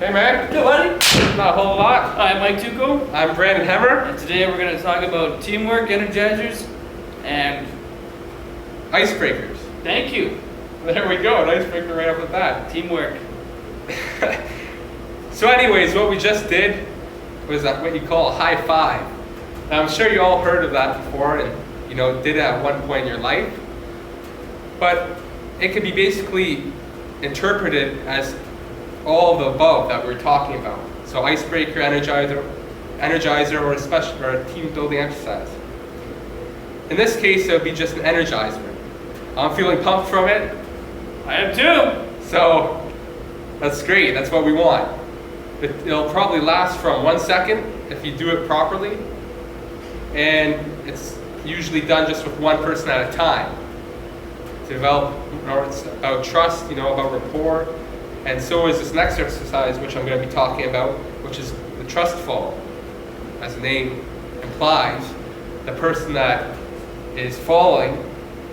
Hey man. Yo, buddy. Not a whole lot. I'm Mike Tuco, I'm Brandon Hemmer. and today we're going to talk about teamwork, energizers, and Icebreakers. thank you, There we go, an icebreaker right off the bat. teamwork. So anyways, what we just did was what you call a high five. Now I'm sure you all heard of that before and did it at one point in your life. But it could be basically interpreted as all of the above that we're talking about. So icebreaker, energizer, or a team building exercise. In this case, it would be just an energizer. I'm feeling pumped from it, I am too. so that's great. That's what we want. It'll probably last from 1 second if you do it properly, and it's usually done just with one person at a time. To develop, it's about trust, about rapport, and so is this next exercise, which I'm going to be talking about, which is the trust fall. As the name implies, the person that is falling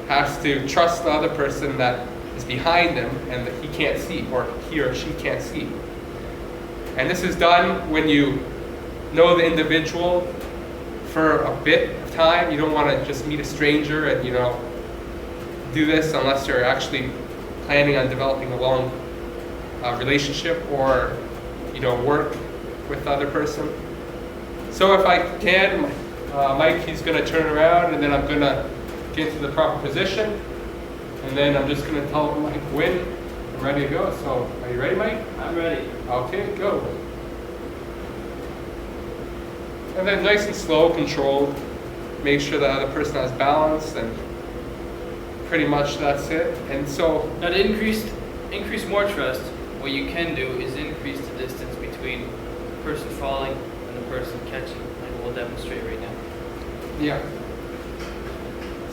has to trust the other person that is behind them and that he can't see, or he or she can't see. And this is done when you know the individual for a bit of time. You don't want to just meet a stranger and do this unless you're actually planning on developing a long relationship or work with the other person. So if I can, Mike, he's going to turn around, and then I'm going to get into the proper position, and then I'm just going to tell Mike when I'm ready to go. So are you ready, Mike? I'm ready. Okay, go. And then nice and slow, controlled. Make sure the other person has balance, and pretty much that's it. And so Now to increase more trust, what you can do is increase the distance between the person falling and the person catching, like we'll demonstrate right now. yeah.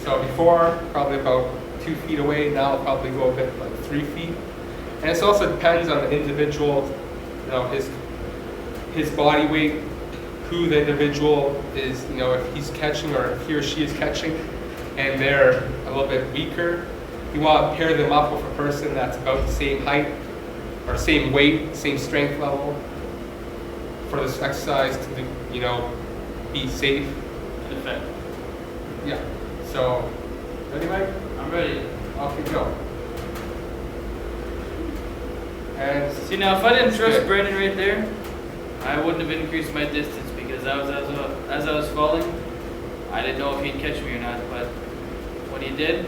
So before, probably about 2 feet away. Now I'll probably go a bit like 3 feet. And it also depends on the individual, his body weight, who the individual is, if he's catching or if he or she is catching, and they're a little bit weaker. You want to pair them up with a person that's about the same height or same weight, same strength level for this exercise to be safe. In effect. Yeah. So, ready, Mike? I'm ready. Off you go. And See, now if I didn't trust Good. Brandon right there, I wouldn't have increased my distance because as I was falling, I didn't know if he'd catch me or not, but when he did,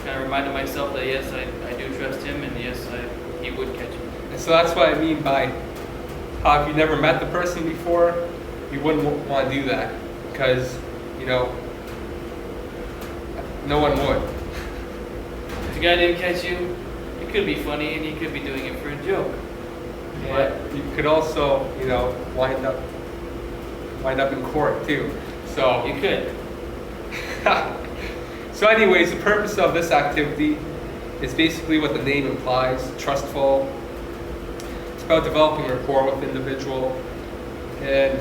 kind of reminded myself that yes, I do trust him, and yes, he would catch me. And so that's what I mean by how if you never met the person before, you wouldn't want to do that because, no one would. If the guy didn't catch you, it could be funny, and he could be doing it for a joke. But you could also, wind up in court too. So You could. So anyways, the purpose of this activity is basically what the name implies, trustful. It's about developing rapport with the individual, and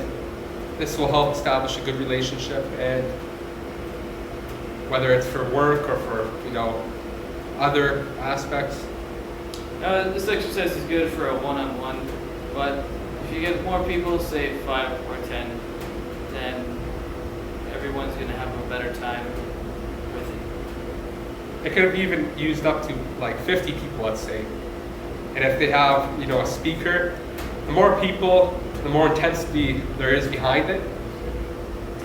this will help establish a good relationship, and whether it's for work or for, other aspects. This exercise is good for a one-on-one, but if you get more people, say 5 or 10, then everyone's going to have a better time with it. It could have even used up to like 50 people, let's say. And if they have, a speaker, the more people, the more intensity there is behind it,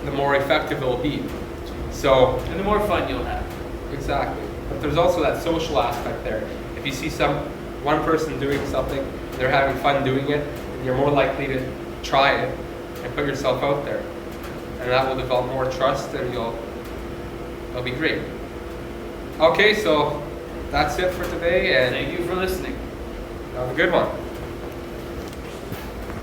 the more effective it will be. So, And the more fun you'll have. exactly. But there's also that social aspect there. If you see one person doing something, they're having fun doing it, you're more likely to try it and put yourself out there. And that will develop more trust, and it'll be great. Okay, so that's it for today, and Thank you for listening. have a good one.